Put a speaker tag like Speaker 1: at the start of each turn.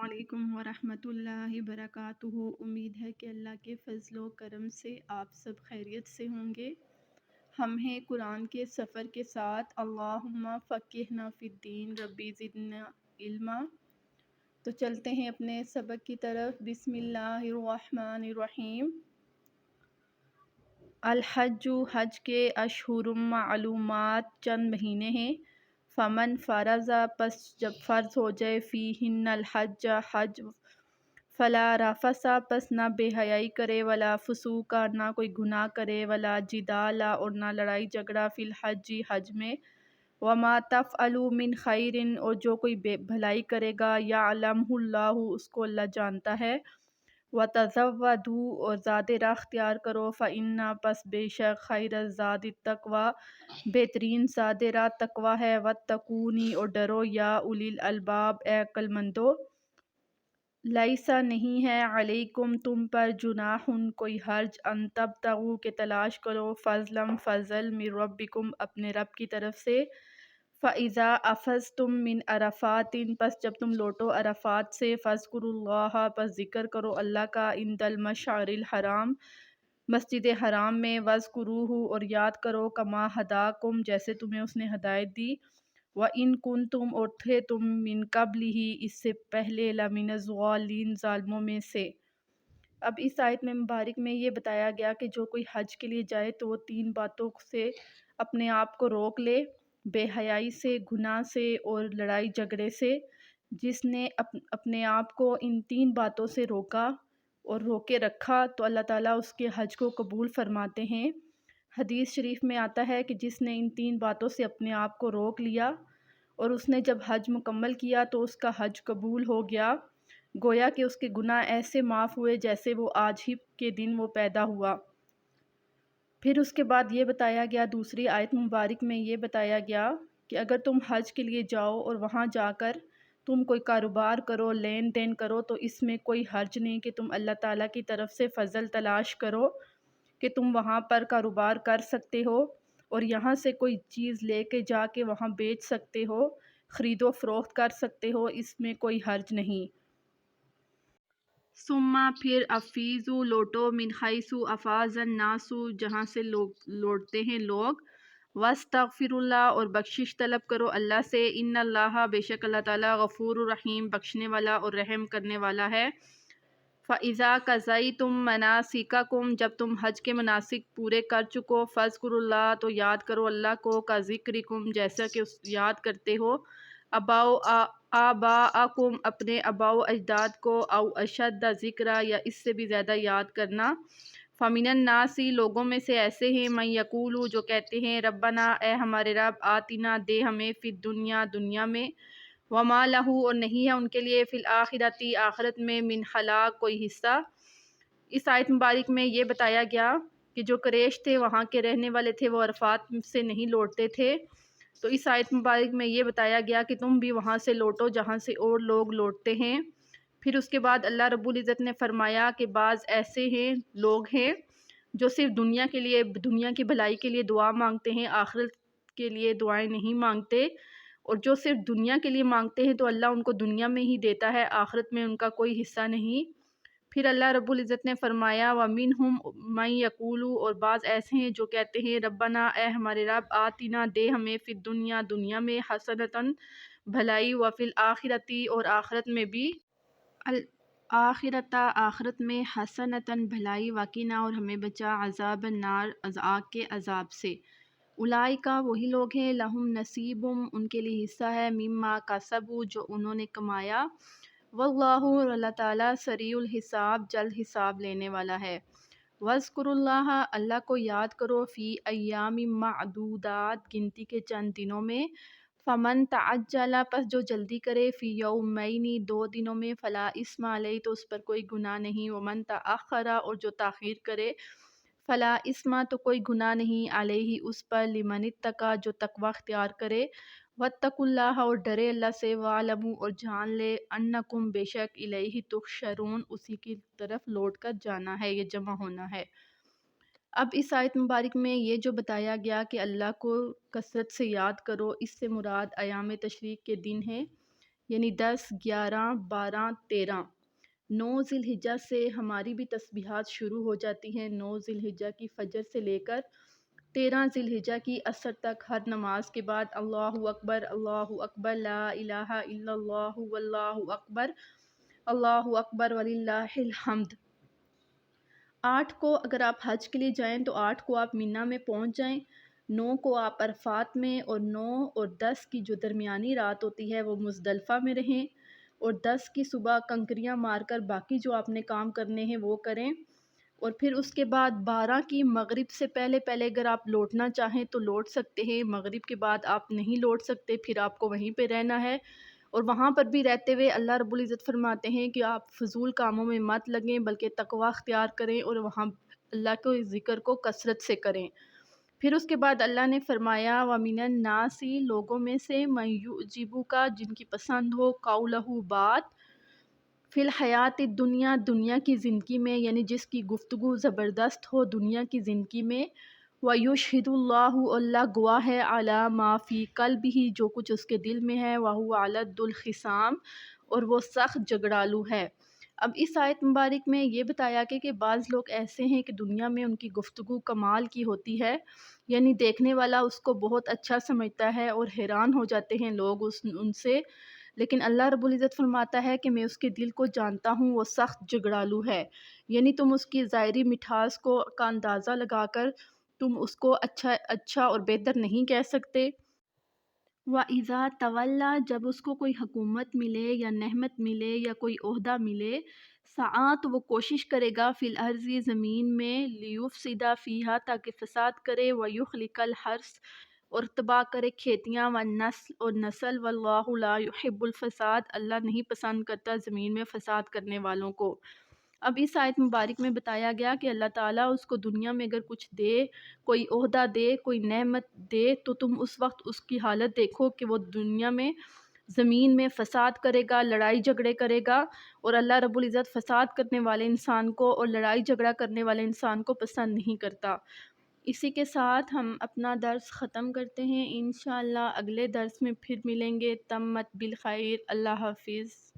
Speaker 1: علیکم ورحمۃ اللہ وبرکاتہ۔ امید ہے کہ اللہ کے فضل و کرم سے آپ سب خیریت سے ہوں گے۔ ہم ہیں قرآن کے سفر کے ساتھ اللہم فقہنا فی الدین ربی زدنا علما۔ تو چلتے ہیں اپنے سبق کی طرف۔ بسم اللہ الرحمن الرحیم۔ الحج، حج کے اشہر معلومات چند مہینے ہیں۔ فمن فرضا، پس جب فرض ہو جائے، فیہن الحج، حج، فلا رفثا، پس نہ بے حیائی کرے، ولا فسوقا، نہ کوئی گناہ کرے، ولا جدالا، اور نہ لڑائی جھگڑا، فی الحج، حج میں، وما تفعلوا من خیر، اور جو کوئی بھلائی کرے گا، یعلمہ اللہ، اس کو اللہ جانتا ہے، وتزودوا، اور زاد راہ اختیار کرو، فإن، پس بے شک، خیر الزاد التقوی، بہترین زاد راہ تقوی ہے، واتقونی، اور ڈرو، یا اولی الالباب، اے عقل مندو، لیسا، نہیں ہے، علیکم، تم پر، جناح، کوئی حرج، ان تبتغوا، کہ تلاش کرو، فضلا، فضل، من ربکم، اپنے رب کی طرف سے، فَإِذَا أَفَضْتُم مِّنْ عَرَفَاتٍ، پس جب تم لوٹو عرفات سے، فاذکروا اللہ، پس ذکر کرو اللہ کا، عند المشعر الحرام، مسجد حرام میں، واذکروہ، اور یاد کرو، کما ہداکم، جیسے تمہیں اس نے ہدایت دی، وَإِن كُنتُم، اور تھے تم، من قبلہ، اس سے پہلے، لمن الضالین، ظالموں میں سے۔ اب اس آیت میں مبارک میں یہ بتایا گیا کہ جو کوئی حج کے لیے جائے تو وہ 3 باتوں سے اپنے آپ کو روک لے، بے حیائی سے، گناہ سے، اور لڑائی جھگڑے سے۔ جس نے اپنے آپ کو ان 3 باتوں سے روکا اور روکے رکھا تو اللہ تعالیٰ اس کے حج کو قبول فرماتے ہیں۔ حدیث شریف میں آتا ہے کہ جس نے ان 3 باتوں سے اپنے آپ کو روک لیا اور اس نے جب حج مکمل کیا تو اس کا حج قبول ہو گیا، گویا کہ اس کے گناہ ایسے معاف ہوئے جیسے وہ آج ہی کے دن وہ پیدا ہوا۔ پھر اس کے بعد یہ بتایا گیا، دوسری آیت مبارک میں یہ بتایا گیا کہ اگر تم حج کے لیے جاؤ اور وہاں جا کر تم کوئی کاروبار کرو، لین دین کرو، تو اس میں کوئی حرج نہیں کہ تم اللہ تعالیٰ کی طرف سے فضل تلاش کرو کہ تم وہاں پر کاروبار کر سکتے ہو اور یہاں سے کوئی چیز لے کے جا کے وہاں بیچ سکتے ہو، خرید و فروخت کر سکتے ہو، اس میں کوئی حرج نہیں۔ ثم، پھر، افیضوا، لوٹو، من حیث افاض الناس، جہاں سے لوگ لوٹتے ہیں لوگ، واستغفر اللہ، اور بخشش طلب کرو اللہ سے، ان اللہ، بے شک اللہ تعالیٰ، غفور الرحیم، بخشنے والا اور رحم کرنے والا ہے۔ فَإِذَا قَضَيْتُم مَنَاسِكَكُم، جب تم حج کے مناسک پورے کر چکو، فاذکروا اللہ، تو یاد کرو اللہ کو، کذکرکم، جیسا کہ یاد کرتے ہو، آباءکم، اپنے آباء و اجداد کو، او اشد ذکرا، یا اس سے بھی زیادہ یاد کرنا۔ فَمِنَ النَّاسِ، لوگوں میں سے ایسے ہیں، من یقول، جو کہتے ہیں، ربنا، اے ہمارے رب، آتنا، دے ہمیں، فی الدنیا، دنیا میں، وما لہ، اور نہیں ہے ان کے لیے، فی الآخرۃ، آخرت میں، من خلاق، کوئی حصہ۔ اس آیت مبارک میں یہ بتایا گیا کہ جو قریش تھے، وہاں کے رہنے والے تھے، وہ عرفات سے نہیں لوٹتے تھے، تو اس آیت مبارک میں یہ بتایا گیا کہ تم بھی وہاں سے لوٹو جہاں سے اور لوگ لوٹتے ہیں۔ پھر اس کے بعد اللہ رب العزت نے فرمایا کہ بعض ایسے لوگ ہیں جو صرف دنیا کے لیے، دنیا کی بھلائی کے لیے دعا مانگتے ہیں، آخرت کے لیے دعائیں نہیں مانگتے، اور جو صرف دنیا کے لیے مانگتے ہیں تو اللہ ان کو دنیا میں ہی دیتا ہے، آخرت میں ان کا کوئی حصہ نہیں۔ پھر اللہ رب العزت نے فرمایا، وَمِنْهُمْ مَن يَقُولُ، اور بعض ایسے ہیں جو کہتے ہیں، ربنا، اے ہمارے رب، آتنا، دے ہمیں، فی الدنیا، دنیا میں، حسنۃً، بھلائی، وفی الآخرۃ، اور آخرت میں بھی، الآخرۃ، آخرت میں، حسنۃً، بھلائی، وقنا، اور ہمیں بچا، عذاب النار، آگ کے عذاب سے۔ اولئک، وہی لوگ ہیں، لہم نصیب، ان کے لیے حصہ ہے، مما کسبوا، جو انہوں نے کمایا، واللہ، اور اللہ تعالیٰ، سریع الحساب، جلد حساب لینے والا ہے۔ واذکروا اللہ، اللہ کو یاد کرو، فی ایام معدودات، گنتی کے چند دنوں میں، فمن تعجل، پس جو جلدی کرے، فی یومین، 2 دنوں میں، فلا اثم علیہ، تو اس پر کوئی گناہ نہیں، ومن تأخر، اور جو تاخیر کرے، فلا اثم، تو کوئی گناہ نہیں، علیہ، اس پر، لمن اتقی، جو تقوی اختیار کرے، واتقوا اللہ، اور ڈرے اللہ سے، واعلموا، اور جان لے، انکم، بے شک، الیہ تحشرون، اسی کی طرف لوٹ کر جانا ہے، یہ جمع ہونا ہے۔ اب اس آیت مبارک میں یہ جو بتایا گیا کہ اللہ کو کثرت سے یاد کرو، اس سے مراد ایام تشریق کے دن ہیں، یعنی 10، 11، 12، 13۔ 9 ذی الحجہ سے ہماری بھی تسبیحات شروع ہو جاتی ہیں۔ 9 ذی الحجہ کی فجر سے لے کر 13 ذی الحجہ کی عصر تک ہر نماز کے بعد اللہ اکبر لا الہ الا اللہ واللہ اکبر، اللہ اکبر وللہ الحمد۔ 8 کو اگر آپ حج کے لیے جائیں تو 8 کو آپ مینا میں پہنچ جائیں، 9 کو آپ عرفات میں، اور 9 اور 10 کی جو درمیانی رات ہوتی ہے وہ مزدلفہ میں رہیں، اور 10 کی صبح کنکریاں مار کر باقی جو آپ نے کام کرنے ہیں وہ کریں۔ اور پھر اس کے بعد 12 کی مغرب سے پہلے اگر آپ لوٹنا چاہیں تو لوٹ سکتے ہیں، مغرب کے بعد آپ نہیں لوٹ سکتے، پھر آپ کو وہیں پہ رہنا ہے۔ اور وہاں پر بھی رہتے ہوئے اللہ رب العزت فرماتے ہیں کہ آپ فضول کاموں میں مت لگیں بلکہ تقوی اختیار کریں اور وہاں اللہ کے ذکر کو کثرت سے کریں۔ پھر اس کے بعد اللہ نے فرمایا وَمِنَ النَّاسِ، لوگوں میں سے مَن يُعْجِبُكَ، جن کی پسند ہو قَوْلُهُ، بات، فی الحیات دنیا، دنیا کی زندگی میں، یعنی جس کی گفتگو زبردست ہو دنیا کی زندگی میں، وَيُشْهِدُ اللَّهُ، اللہ گواہ ہے، عَلَى مَا فِي قَلْبِهِ، جو کچھ اس کے دل میں ہے، وَهُوَ أَلَدُّ الْخِصَامِ، اور وہ سخت جھگڑالو ہے۔ اب اس آیت مبارک میں یہ بتایا کہ بعض لوگ ایسے ہیں کہ دنیا میں ان کی گفتگو کمال کی ہوتی ہے، یعنی دیکھنے والا اس کو بہت اچھا سمجھتا ہے اور حیران ہو جاتے ہیں لوگ ان سے، لیکن اللہ رب العزت فرماتا ہے کہ میں اس کے دل کو جانتا ہوں، وہ سخت جھگڑالو ہے، یعنی تم اس کی ظاہری مٹھاس کا اندازہ لگا کر تم اس کو اچھا اور بہتر نہیں کہہ سکتے۔ وَإِذَا تَوَلَّى، جب اس کو کوئی حکومت ملے یا نعمت ملے یا کوئی عہدہ ملے، سعیٰ، تو وہ کوشش کرے گا، فی الارض، زمین میں، لیفسد فیہا، تاکہ فساد کرے، ویہلک الحرث، اور تباہ کرے کھیتیاں، والنسل، اور نسل، واللہ لا یحب الفساد، اللہ نہیں پسند کرتا زمین میں فساد کرنے والوں کو۔ اب اس آیت مبارک میں بتایا گیا کہ اللہ تعالیٰ اس کو دنیا میں اگر کچھ دے، کوئی عہدہ دے، کوئی نعمت دے، تو تم اس وقت اس کی حالت دیکھو کہ وہ دنیا میں زمین میں فساد کرے گا، لڑائی جھگڑے کرے گا، اور اللہ رب العزت فساد کرنے والے انسان کو اور لڑائی جھگڑا کرنے والے انسان کو پسند نہیں کرتا۔ اسی کے ساتھ ہم اپنا درس ختم کرتے ہیں، انشاءاللہ اگلے درس میں پھر ملیں گے۔ تمت بالخیر، اللہ حافظ۔